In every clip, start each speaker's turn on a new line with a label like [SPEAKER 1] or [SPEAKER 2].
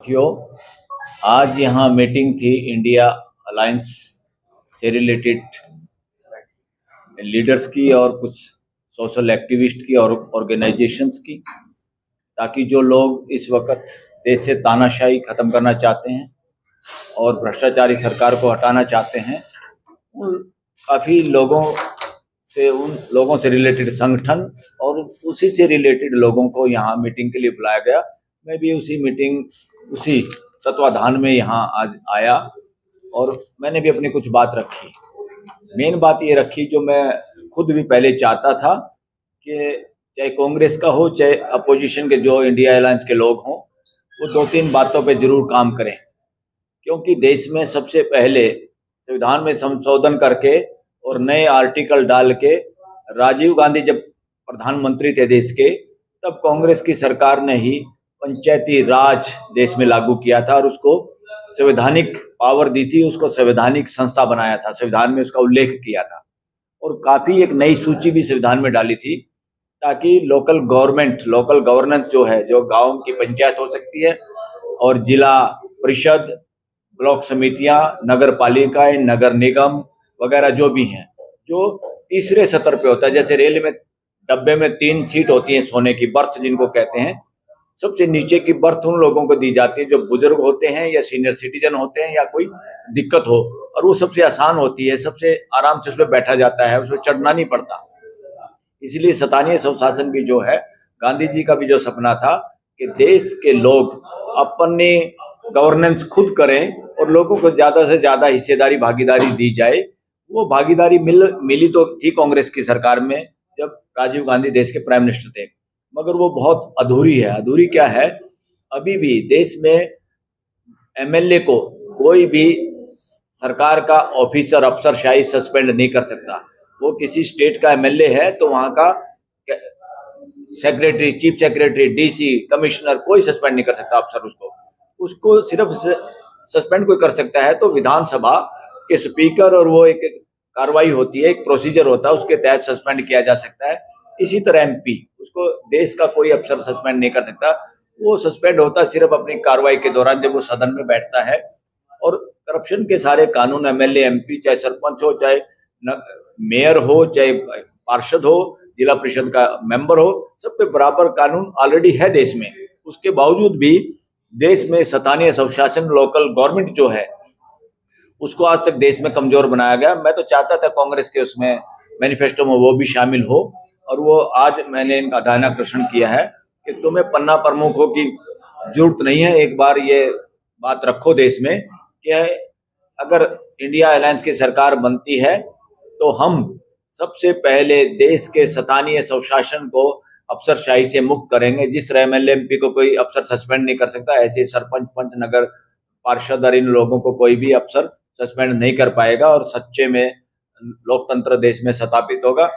[SPEAKER 1] साथियों, आज यहाँ मीटिंग थी इंडिया अलायंस से रिलेटेड लीडर्स की और कुछ सोशल एक्टिविस्ट की और ऑर्गेनाइजेशंस की, ताकि जो लोग इस वक्त देश से तानाशाही खत्म करना चाहते हैं और भ्रष्टाचारी सरकार को हटाना चाहते हैं, उन काफ़ी उन लोगों से रिलेटेड संगठन और उसी से रिलेटेड लोगों को यहाँ मीटिंग के लिए बुलाया गया। मैं भी उसी तत्वाधान में यहाँ आज आया और मैंने भी अपनी कुछ बात रखी। मेन बात ये रखी जो मैं खुद भी पहले चाहता था कि चाहे कांग्रेस का हो चाहे अपोजिशन के जो इंडिया अलायंस के लोग हों, वो दो तीन बातों पे जरूर काम करें, क्योंकि देश में सबसे पहले संविधान में संशोधन करके और नए आर्टिकल डाल के राजीव गांधी जब प्रधानमंत्री थे देश के, तब कांग्रेस की सरकार ने ही पंचायती राज देश में लागू किया था और उसको संवैधानिक पावर दी थी, उसको संवैधानिक संस्था बनाया था, संविधान में उसका उल्लेख किया था और काफ़ी एक नई सूची भी संविधान में डाली थी, ताकि लोकल गवर्नेंस जो है, जो गांव की पंचायत हो सकती है और जिला परिषद, ब्लॉक समितियां, नगर पालिकाएं, नगर निगम वगैरह जो भी हैं, जो तीसरे स्तर पे होता है। जैसे रेल में डब्बे में 3 सीट होती हैं सोने की, बर्थ जिनको कहते हैं, सबसे नीचे की बर्थ उन लोगों को दी जाती है जो बुजुर्ग होते हैं या सीनियर सिटीजन होते हैं या कोई दिक्कत हो, और वो सबसे आसान होती है, सबसे आराम से उसमें बैठा जाता है, उसमें चढ़ना नहीं पड़ता। इसलिए स्थानीय स्वशासन भी जो है, गांधी जी का भी जो सपना था कि देश के लोग अपनी गवर्नेंस खुद करें और लोगों को ज्यादा से ज्यादा हिस्सेदारी भागीदारी दी जाए, वो भागीदारी मिली तो थी कांग्रेस की सरकार में जब राजीव गांधी देश के प्राइम मिनिस्टर थे, मगर वो बहुत अधूरी है। अधूरी क्या है, अभी भी देश में एमएलए को कोई भी सरकार का ऑफिसर अफसरशाही सस्पेंड नहीं कर सकता। वो किसी स्टेट का एमएलए है तो वहां का secretary, chief secretary, DC, commissioner कोई सस्पेंड नहीं कर सकता अफसर। उसको सिर्फ सस्पेंड कोई कर सकता है तो विधानसभा के स्पीकर, और वो एक कार्रवाई होती है, एक प्रोसीजर होता है, उसके तहत सस्पेंड किया जा सकता है। इसी तरह एमपी, उसको देश का कोई अफसर सस्पेंड नहीं कर सकता, वो सस्पेंड होता है सिर्फ अपनी कार्रवाई के दौरान जब वो सदन में बैठता है। और करप्शन के सारे कानून एमएलए, एमपी, चाहे सरपंच हो, चाहे मेयर हो, चाहे पार्षद हो, जिला परिषद का मेंबर हो, सब पे बराबर कानून ऑलरेडी है देश में। उसके बावजूद भी देश में स्थानीय स्वशासन, लोकल गवर्नमेंट जो है, उसको आज तक देश में कमजोर बनाया गया। मैं तो चाहता था कांग्रेस के उसमें मैनिफेस्टो में वो भी शामिल हो, और वो आज मैंने इनका ध्यानाकर्षण किया है कि तुम्हें पन्ना प्रमुखों की जरूरत नहीं है। एक बार ये बात रखो देश में कि अगर इंडिया अलायंस की सरकार बनती है तो हम सबसे पहले देश के स्थानीय स्वशासन को अफसरशाही से मुक्त करेंगे। जिस तरह एमएलए, एमपी को कोई अफसर सस्पेंड नहीं कर सकता, ऐसे सरपंच, पंच, नगर पार्षद और इन लोगों को कोई भी अफसर सस्पेंड नहीं कर पाएगा और सच्चे में लोकतंत्र देश में स्थापित होगा।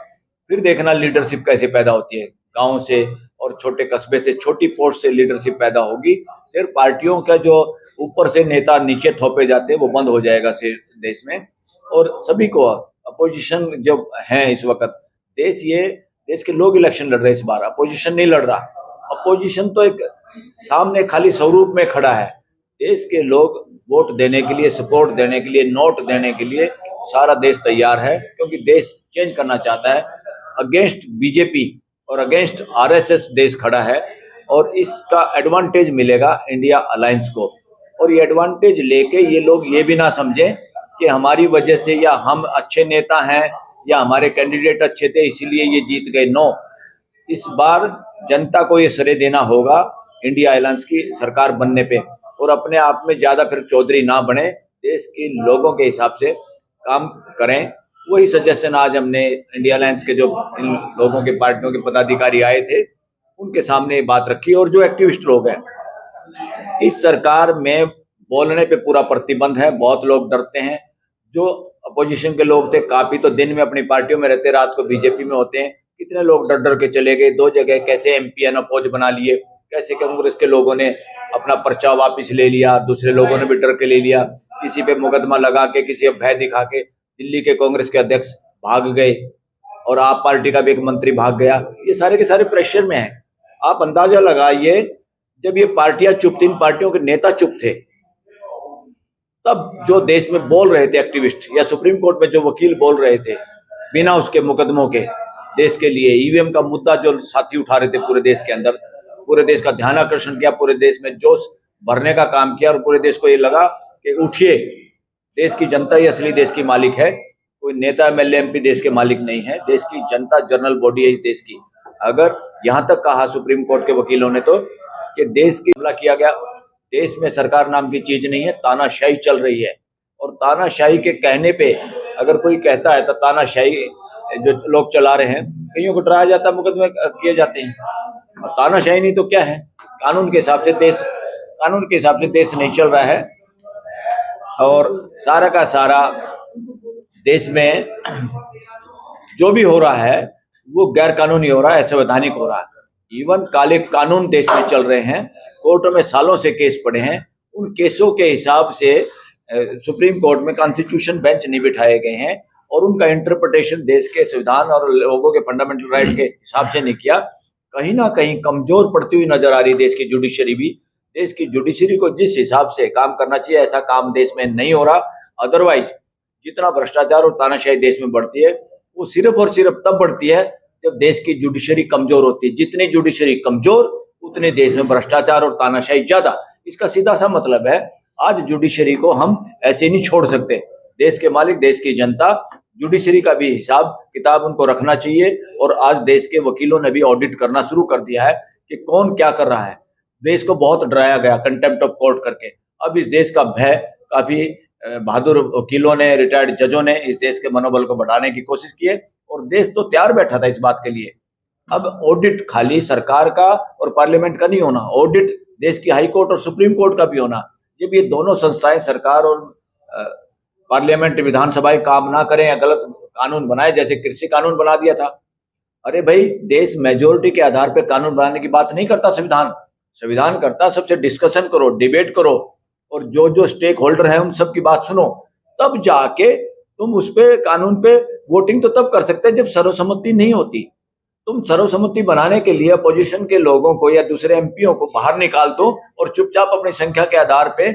[SPEAKER 1] फिर देखना लीडरशिप कैसे पैदा होती है, गांव से और छोटे कस्बे से, छोटी पोस्ट से लीडरशिप पैदा होगी। फिर पार्टियों का जो ऊपर से नेता नीचे थोपे जाते हैं वो बंद हो जाएगा देश में, और सभी को अपोजिशन जो है इस वक्त देश के लोग इलेक्शन लड़ रहे हैं। इस बार अपोजिशन नहीं लड़ रहा, अपोजिशन तो एक सामने खाली स्वरूप में खड़ा है। देश के लोग वोट देने के लिए, सपोर्ट देने के लिए, नोट देने के लिए सारा देश तैयार है, क्योंकि देश चेंज करना चाहता है। अगेंस्ट बीजेपी और अगेंस्ट आरएसएस देश खड़ा है, और इसका एडवांटेज मिलेगा इंडिया अलायंस को। और ये एडवांटेज लेके ये लोग ये भी ना समझें कि हमारी वजह से या हम अच्छे नेता हैं या हमारे कैंडिडेट अच्छे थे इसीलिए ये जीत गए। नो, इस बार जनता को ये श्रेय देना होगा इंडिया अलायंस की सरकार बनने पे, और अपने आप में ज्यादा फिर चौधरी ना बने, देश के लोगों के हिसाब से काम करें। वही सजेशन आज हमने इंडिया अलायंस के जो इन लोगों के पार्टियों के पदाधिकारी आए थे उनके सामने ये बात रखी। और जो एक्टिविस्ट लोग हैं, इस सरकार में बोलने पे पूरा प्रतिबंध है, बहुत लोग डरते हैं। जो अपोजिशन के लोग थे काफी तो दिन में अपनी पार्टियों में रहते, रात को बीजेपी में होते हैं। कितने लोग डर डर के चले गए, 2 जगह कैसे एमपी अनअपोज बना लिए, कैसे कांग्रेस के लोगों ने अपना पर्चा वापस ले लिया, दूसरे लोगों ने भी डर के ले लिया, किसी पे मुकदमा लगा के, किसी भय दिखा के दिल्ली के कांग्रेस के अध्यक्ष भाग गए, और आप पार्टी का भी एक मंत्री भाग गया। ये सारे के सारे प्रेशर में है। आप अंदाजा लगाइए, जब ये पार्टियां चुप थी, इन पार्टियों के नेता चुप थे, तब जो देश में बोल रहे थे एक्टिविस्ट या सुप्रीम कोर्ट में जो वकील बोल रहे थे बिना उसके मुकदमों के, देश के लिए ईवीएम का मुद्दा जो साथी उठा रहे थे पूरे देश के अंदर, पूरे देश का ध्यान आकर्षण किया, पूरे देश में जोश भरने का काम किया और पूरे देश को ये लगा कि उठिए, देश की जनता ही असली देश की मालिक है, कोई नेता एमएलए एमपी देश के मालिक नहीं है, देश की जनता जनरल बॉडी है इस देश की। अगर यहां तक कहा सुप्रीम कोर्ट के वकीलों ने तो कि देश की हमला किया गया, देश में सरकार नाम की चीज नहीं है, तानाशाही चल रही है। और तानाशाही के कहने पे अगर कोई कहता है तो तानाशाही जो लोग चला रहे हैं, कईयों को डराया जाता है, मुकदमे किए जाते हैं। और तानाशाही नहीं तो क्या है? कानून के हिसाब से देश नहीं चल रहा है। और सारा का सारा देश में जो भी हो रहा है वो गैर कानूनी हो रहा है, असंवैधानिक हो रहा है। इवन काले कानून देश में चल रहे हैं, कोर्टों में सालों से केस पड़े हैं, उन केसों के हिसाब से सुप्रीम कोर्ट में कॉन्स्टिट्यूशन बेंच नहीं बिठाए गए हैं और उनका इंटरप्रिटेशन देश के संविधान और लोगों के फंडामेंटल राइट के हिसाब से नहीं किया। कहीं ना कहीं कमजोर पड़ती हुई नजर आ रही देश की जुडिशरी भी। देश की जुडिशरी को जिस हिसाब से काम करना चाहिए ऐसा काम देश में नहीं हो रहा। अदरवाइज जितना भ्रष्टाचार और तानाशाही देश में बढ़ती है वो सिर्फ और सिर्फ तब बढ़ती है जब देश की जुडिशरी कमजोर होती है। जितनी जुडिशरी कमजोर उतने देश में भ्रष्टाचार और तानाशाही ज्यादा। इसका सीधा सा मतलब है आज जुडिशरी को हम ऐसे नहीं छोड़ सकते। देश के मालिक देश की जनता, जुडिशरी का भी हिसाब किताब उनको रखना चाहिए। और आज देश के वकीलों ने भी ऑडिट करना शुरू कर दिया है कि कौन क्या कर रहा है। देश को बहुत डराया गया कंटेम्प्ट ऑफ कोर्ट करके। अब इस देश का भय काफी बहादुर वकीलों ने, रिटायर्ड जजों ने इस देश के मनोबल को बढ़ाने की कोशिश की है और देश तो तैयार बैठा था इस बात के लिए। अब ऑडिट खाली सरकार का और पार्लियामेंट का नहीं होना, ऑडिट देश की हाई कोर्ट और सुप्रीम कोर्ट का भी होना। जब ये दोनों संस्थाएं सरकार और पार्लियामेंट विधानसभाएं काम ना करें या गलत कानून बनाए, जैसे कृषि कानून बना दिया था। अरे भाई, देश मेजोरिटी के आधार पर कानून बनाने की बात नहीं करता संविधान करता सबसे डिस्कशन करो, डिबेट करो और जो जो स्टेक होल्डर है उन सब की बात सुनो, तब जाके तुम उस पे कानून पे वोटिंग तो तब कर सकते हैं जब सर्वसम्मति नहीं होती। तुम सर्वसम्मति बनाने के लिए अपोजिशन के लोगों को या दूसरे एमपीओ को बाहर निकाल दो और चुपचाप अपनी संख्या के आधार पे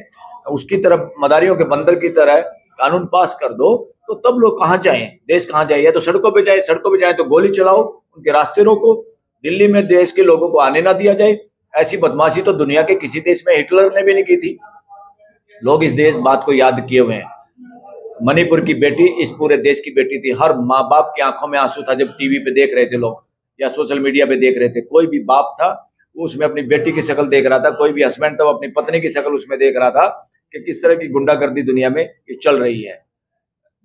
[SPEAKER 1] उसकी तरफ मदारियों के बंदर की तरह कानून पास कर दो, तो तब लोग कहाँ जाएं, देश कहाँ जाए? या तो सड़कों पे जाए तो गोली चलाओ, उनके रास्ते रोको। दिल्ली में देश के लोगों को आने ना दिया जाए। ऐसी बदमाशी तो दुनिया के किसी देश में हिटलर ने भी नहीं की थी। लोग इस देश बात को याद किए हुए हैं। मणिपुर की बेटी इस पूरे देश की बेटी थी। हर माँ बाप की आंखों में आंसू था जब टीवी पे देख रहे थे लोग या सोशल मीडिया पे देख रहे थे। कोई भी बाप था वो उसमें अपनी बेटी की शक्ल देख रहा था, कोई भी हस्बैंड था वो अपनी पत्नी की शक्ल उसमें देख रहा था कि किस तरह की गुंडागर्दी दुनिया में ये चल रही है।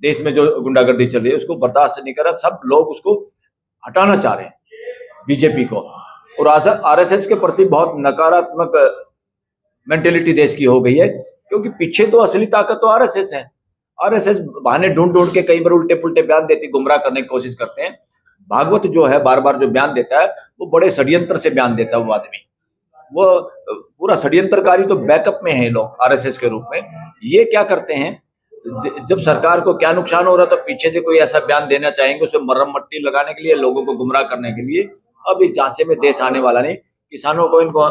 [SPEAKER 1] देश में जो गुंडागर्दी चल रही है उसको बर्दाश्त नहीं कर रहा। सब लोग उसको हटाना चाह रहे हैं, बीजेपी को। और आरएसएस के प्रति बहुत नकारात्मक मेंटेलिटी देश की हो गई है, क्योंकि पीछे तो असली ताकत तो आरएसएस है। आरएसएस बहाने ढूंढ के कई बार उल्टे पुल्टे बयान देती, गुमराह करने की कोशिश करते हैं। भागवत जो है बार बार जो बयान देता है वो बड़े षड्यंत्र से बयान देता है। वो आदमी वो पूरा षड्यंत्रकारी तो बैकअप में है लोग आरएसएस के रूप में। ये क्या करते हैं, जब सरकार को क्या नुकसान हो रहा तो पीछे से कोई ऐसा बयान देना चाहेंगे उसे मरहम मट्टी लगाने के लिए, लोगों को गुमराह करने के लिए। अब इस झांसे में देश आने वाला नहीं। किसानों को इनको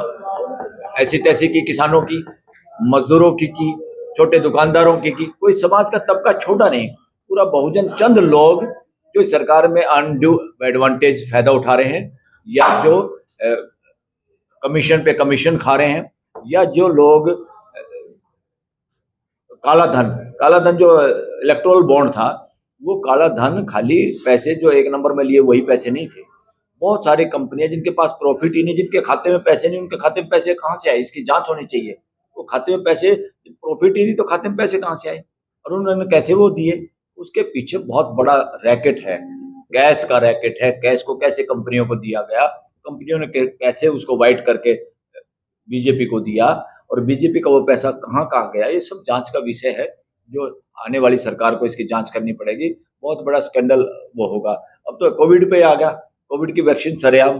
[SPEAKER 1] ऐसी तैसी की, किसानों की, मजदूरों की, छोटे दुकानदारों की, कोई समाज का तबका छोटा नहीं। पूरा बहुजन, चंद लोग जो सरकार में अनड्यू एडवांटेज फायदा उठा रहे हैं, या जो कमीशन पे कमीशन खा रहे हैं, या जो लोग काला धन जो इलेक्टोरल बॉन्ड था, वो काला धन खाली पैसे जो एक नंबर में लिए वही पैसे नहीं थे। बहुत सारी कंपनियां जिनके पास प्रॉफिट ही नहीं, जिनके खाते में पैसे नहीं, उनके खाते में पैसे कहाँ से आए? इसकी जांच होनी चाहिए। वो खाते में पैसे, प्रॉफिट ही नहीं तो खाते में पैसे कहाँ से आए और उन्होंने कैसे वो दिए? उसके पीछे बहुत बड़ा रैकेट है, गैस का रैकेट है। गैस को कैसे कंपनियों को दिया गया, कंपनियों ने कैसे उसको वाइट करके बीजेपी को दिया और बीजेपी का वो पैसा कहाँ गया, ये सब जांच का विषय है जो आने वाली सरकार को इसकी जांच करनी पड़ेगी। बहुत बड़ा स्कैंडल वो होगा। अब तो कोविड पे आ गया, कोविड की वैक्सीन सरेआम।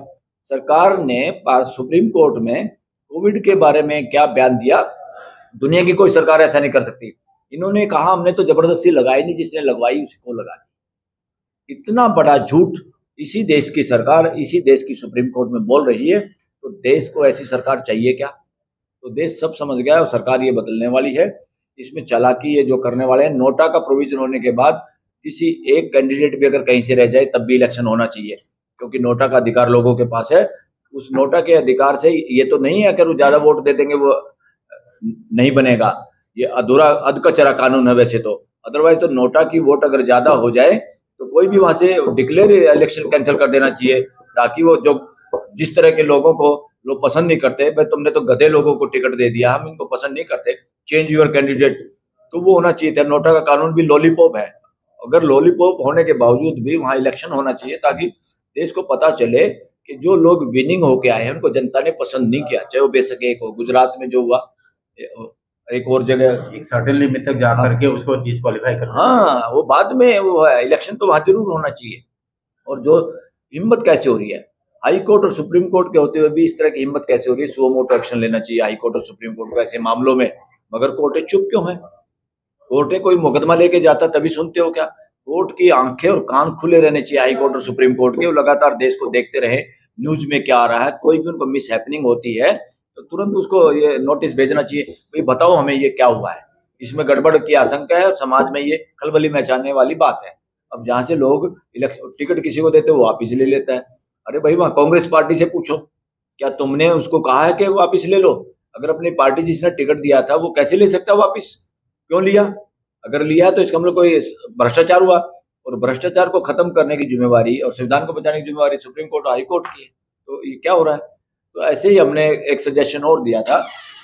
[SPEAKER 1] सरकार ने सुप्रीम कोर्ट में कोविड के बारे में क्या बयान दिया, दुनिया की कोई सरकार ऐसा नहीं कर सकती। इन्होंने कहा हमने तो जबरदस्ती लगाई नहीं, जिसने लगवाई उसको लगा दी। इतना बड़ा झूठ इसी देश की सरकार, इसी देश की सुप्रीम कोर्ट में बोल रही है। तो देश को ऐसी सरकार चाहिए क्या? तो देश सब समझ गया है और सरकार ये बदलने वाली है। इसमें चालाकी ये जो करने वाले हैं, नोटा का प्रोविजन होने के बाद किसी एक कैंडिडेट भी अगर कहीं से रह जाए तब भी इलेक्शन होना चाहिए, क्योंकि नोटा का अधिकार लोगों के पास है। उस नोटा के अधिकार से ये तो नहीं है अगर वो ज्यादा वोट दे देंगे वो नहीं बनेगा, ये अधूरा अधकचरा कानून है वैसे तो। अदरवाइज तो नोटा की वोट अगर ज्यादा हो जाए तो कोई भी वहां से डिक्लेयर इलेक्शन कैंसिल कर देना चाहिए, ताकि वो जो जिस तरह के लोगों को लोग पसंद नहीं करते, भाई तुमने तो गधे लोगों को टिकट दे दिया, हम इनको पसंद नहीं करते, चेंज यूर कैंडिडेट, तो वो होना चाहिए था। नोटा का कानून भी लॉलीपॉप है, अगर लॉलीपॉप होने के बावजूद भी वहां इलेक्शन होना चाहिए, ताकि देश को पता चले कि जो लोग विनिंग होके आए हैं उनको जनता ने पसंद नहीं किया, चाहे वो बेशक एक हो, गुजरात में जो हुआ, एक और जगह
[SPEAKER 2] एक सर्टेन लिमिट तक जा करके उसको डिस्क्वालीफाई कर।
[SPEAKER 1] हाँ, वो बाद में वो है, इलेक्शन तो वहां जरूर होना चाहिए। और जो हिम्मत कैसे हो रही है, हाई कोर्ट और सुप्रीम कोर्ट के होते हुए भी इस तरह की हिम्मत कैसे हो रही है? सो मोटो एक्शन लेना चाहिए हाई कोर्ट और सुप्रीम कोर्ट को ऐसे मामलों में, मगर कोर्टें चुप क्यों हैं? कोर्टें कोई मुकदमा लेके जाता तभी सुनते हो क्या? कोर्ट की आंखें और कान खुले रहने चाहिए हाई कोर्ट और सुप्रीम कोर्ट के, वो लगातार देश को देखते रहे न्यूज में क्या आ रहा है, कोई भी उनको मिस हैपनिंग होती है तो तुरंत उसको ये नोटिस भेजना चाहिए, भाई बताओ हमें ये क्या हुआ है, इसमें गड़बड़ की आशंका है और समाज में ये खलबली मचाने वाली बात है। अब जहां से लोग टिकट किसी को देते वो वापिस ले लेता है। अरे भाई वहां कांग्रेस पार्टी से पूछो, क्या तुमने उसको कहा है कि वापिस ले लो? अगर अपनी पार्टी जिसने टिकट दिया था वो कैसे ले सकता है वापिस? क्यों लिया? अगर लिया तो इसका मतलब कोई भ्रष्टाचार हुआ, और भ्रष्टाचार को खत्म करने की जिम्मेवारी और संविधान को बचाने की जिम्मेवारी सुप्रीम कोर्ट और हाई कोर्ट की है। तो ये क्या हो रहा है? तो ऐसे ही हमने एक सजेशन और दिया था,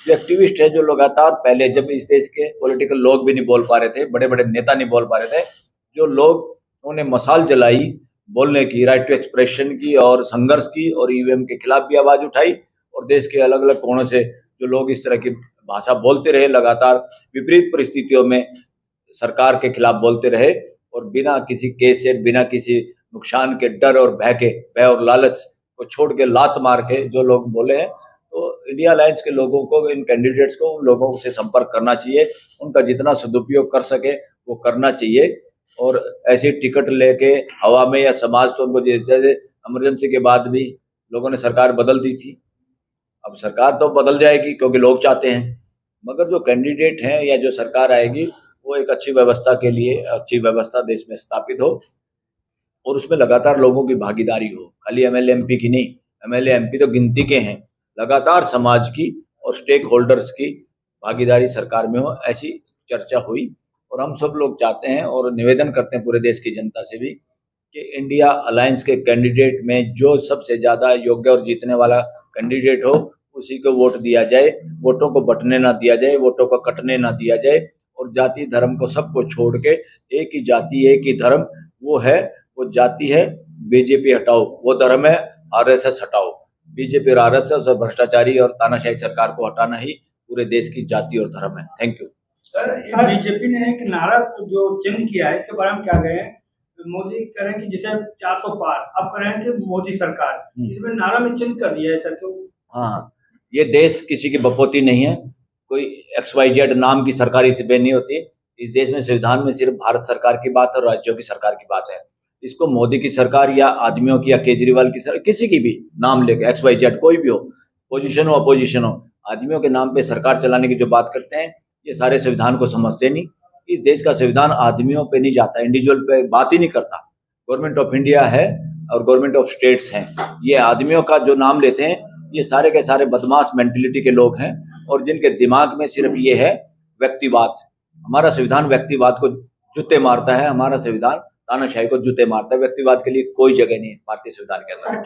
[SPEAKER 1] जो एक्टिविस्ट है, जो लगातार पहले जब इस देश के पॉलिटिकल लोग भी नहीं बोल पा रहे थे, बड़े बड़े नेता नहीं बोल पा रहे थे, जो लोग उन्होंने मशाल जलाई बोलने की, राइट टू एक्सप्रेशन की और संघर्ष की, और ईवीएम के खिलाफ भी आवाज उठाई, और देश के अलग अलग कोणों से जो लोग इस तरह की भाषा बोलते रहे, लगातार विपरीत परिस्थितियों में सरकार के खिलाफ बोलते रहे, और बिना किसी केस से, बिना किसी नुकसान के डर और भय और लालच को छोड़ के, लात मार के जो लोग बोले हैं, तो इंडिया अलायंस के लोगों को, इन कैंडिडेट्स को, उन लोगों से संपर्क करना चाहिए, उनका जितना सदुपयोग कर सके वो करना चाहिए। और ऐसे टिकट लेके हवा में या समाज तो उनको, जैसे इमरजेंसी के बाद भी लोगों ने सरकार बदल दी थी, अब सरकार तो बदल जाएगी क्योंकि लोग चाहते हैं, मगर जो कैंडिडेट हैं या जो सरकार आएगी वो एक अच्छी व्यवस्था के लिए, अच्छी व्यवस्था देश में स्थापित हो और उसमें लगातार लोगों की भागीदारी हो, खाली एमएलए एमपी की नहीं। एमएलए एमपी तो गिनती के हैं, लगातार समाज की और स्टेक होल्डर्स की भागीदारी सरकार में हो, ऐसी चर्चा हुई। और हम सब लोग चाहते हैं और निवेदन करते हैं पूरे देश की जनता से भी कि इंडिया अलायंस के कैंडिडेट में जो सबसे ज़्यादा योग्य और जीतने वाला कैंडिडेट हो उसी को वोट दिया जाए, वोटों को बंटने ना दिया जाए, वोटों को कटने ना दिया जाए, और जाति धर्म को सबको छोड़ के एक ही जाति एक ही धर्म, वो है, वो जाति है बीजेपी हटाओ, वो धर्म है आरएसएस हटाओ। बीजेपी और आरएसएस और भ्रष्टाचारी और तानाशाही सरकार को हटाना ही पूरे देश की जाति और धर्म है। Thank you
[SPEAKER 3] sir. बीजेपी ने एक नारा जो चिन्ह किया है इसके बारे में क्या कहें? मोदी कह रहे हैं कि जैसे 400 पार, अब कह रहे हैं कि मोदी सरकार, इसमें नारा में चिन्ह कर दिया है सर, क्यों?
[SPEAKER 1] हाँ, ये देश किसी की बपोती नहीं है, कोई XYZ नाम की सरकारी सिबें नहीं होती। इस देश में संविधान में सिर्फ भारत सरकार की बात और राज्यों की सरकार की बात है। इसको मोदी की सरकार या आदमियों की या केजरीवाल की सरकार, किसी की भी नाम लेके, XYZ कोई भी हो, पोजीशन हो अपोजिशन हो, आदमियों के नाम पे सरकार चलाने की जो बात करते हैं ये सारे संविधान को समझते नहीं। इस देश का संविधान आदमियों पे नहीं जाता, इंडिविजुअल पे बात ही नहीं करता। गवर्नमेंट ऑफ इंडिया है और गवर्नमेंट ऑफ स्टेट्स हैं, ये आदमियों का जो नाम लेते हैं ये सारे के सारे बदमाश मेंटेलिटी के लोग हैं, और जिनके दिमाग में सिर्फ ये है व्यक्तिवाद। हमारा संविधान व्यक्तिवाद को जूते मारता है, हमारा संविधान तानाशाही को जूते मारता है, व्यक्तिवाद के लिए कोई जगह नहीं है भारतीय संविधान के अंदर।